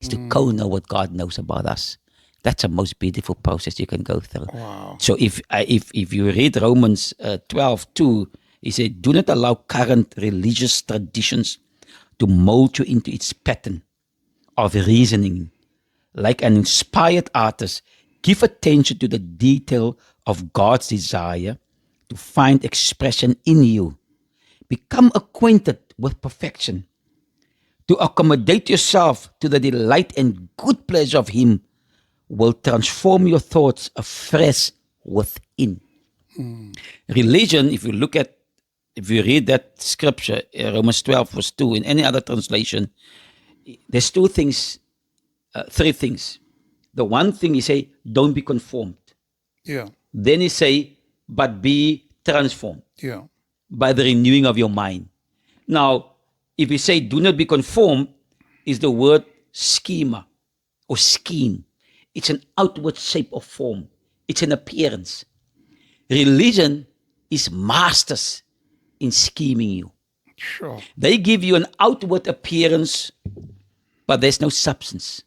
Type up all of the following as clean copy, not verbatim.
is to co-know what God knows about us. That's the most beautiful process you can go through. Wow. So if you read Romans 12:2, he said, "Do not allow current religious traditions to mold you into its pattern of reasoning. Like an inspired artist, give attention to the detail of God's desire to find expression in you. Become acquainted with perfection. To accommodate yourself to the delight and good pleasure of Him will transform your thoughts afresh within." Religion, if you read that scripture, Romans 12 verse 2, in any other translation, there's three things. The one thing he say, don't be conformed. Yeah. Then he say, but be transformed Yeah. by the renewing of your mind. Now, if you say do not be conformed, is the word schema or scheme. It's an outward shape or form. It's an appearance. Religion is masters in scheming you. Sure. They give you an outward appearance, but there's no substance.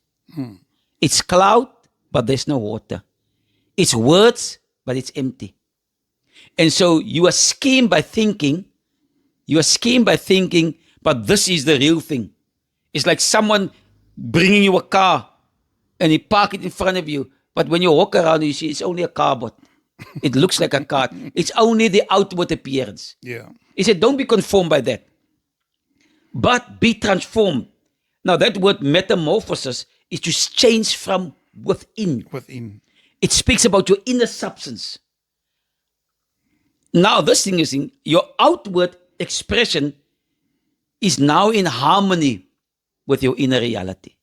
It's cloud, but there's no water. It's words, but it's empty. And so you are schemed by thinking, but this is the real thing. It's like someone bringing you a car and he park it in front of you, but when you walk around, you see it's only a car, but it looks like a car. It's only the outward appearance. Yeah. He said, don't be conformed by that, but be transformed. Now, that word metamorphosis is to change from within. Within. It speaks about your inner substance. Now, this thing is in your outward expression is now in harmony with your inner reality.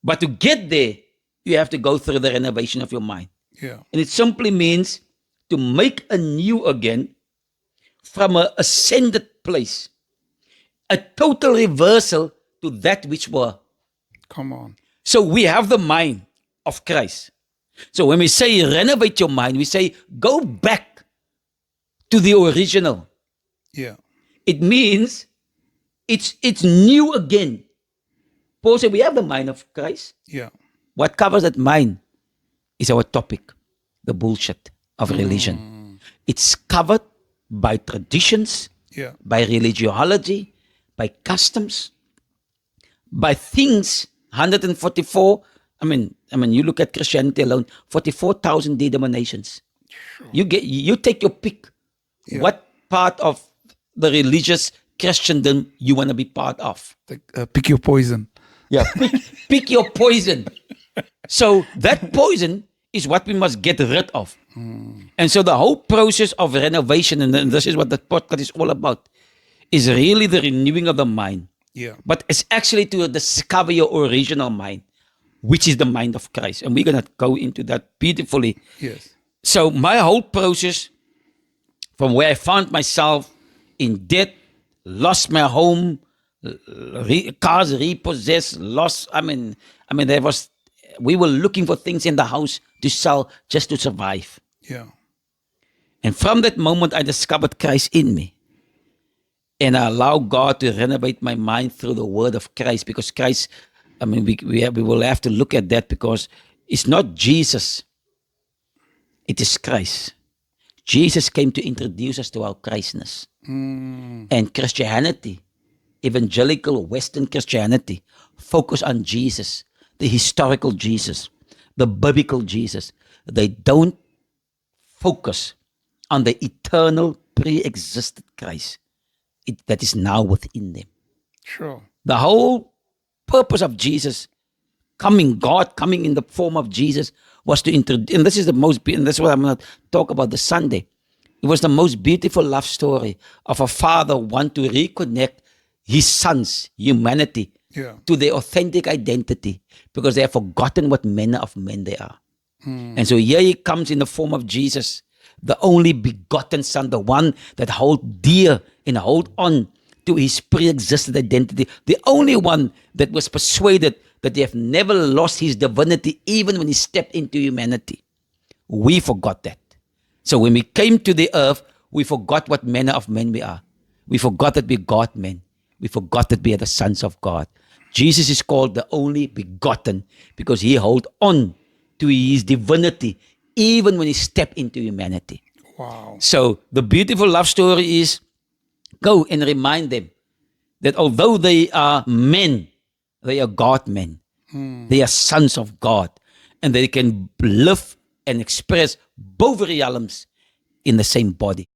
But to get there, you have to go through the renovation of your mind. Yeah. And it simply means to make anew again from an ascended place, a total reversal to that which were. Come on. So we have the mind of Christ. So when we say renovate your mind, we say go back to the original. Yeah. It means it's new again. Paul said we have the mind of Christ. Yeah. What covers that mind is our topic, the bullshit of religion. It's covered by traditions, Yeah. by religiology, by customs, by things. 144. I mean, you look at Christianity alone, 44,000 denominations. You take your pick. Yeah. What part of the religious Christendom you want to be part of? Pick your poison. Yeah, pick your poison. So that poison is what we must get rid of. And so the whole process of renovation, and this is what the podcast is all about, is really the renewing of the mind. Yeah. But it's actually to discover your original mind, which is the mind of Christ. And we're going to go into that beautifully. Yes. So my whole process, from where I found myself in debt, lost my home, cars repossessed, lost. We were looking for things in the house to sell just to survive. Yeah. And from that moment, I discovered Christ in me. And I allowed God to renovate my mind through the word of Christ, because Christ, we will have to look at that, because it's not Jesus, it is Christ. Jesus came to introduce us to our Christness. And Christianity, evangelical Western Christianity, focus on Jesus, the historical Jesus, the biblical Jesus. They don't focus on the eternal pre-existed Christ that is now within them. Sure. The whole purpose of Jesus God coming in the form of Jesus, was to introduce, and this is what I'm going to talk about this Sunday. It was the most beautiful love story of a father want to reconnect his sons, humanity, to their authentic identity, because they have forgotten what manner of men they are. And so here he comes in the form of Jesus, the only begotten Son, the one that hold dear and hold on to his pre-existent identity, the only one that was persuaded that they have never lost his divinity even when he stepped into humanity. We forgot that. So when we came to the earth, we forgot what manner of men we are. We forgot that we're God men. We forgot that we are the sons of God. Jesus is called the only begotten because he held on to his divinity even when he stepped into humanity. Wow. So the beautiful love story is go and remind them that although they are men, they are God men. They are sons of God. And they can live and express both realms in the same body.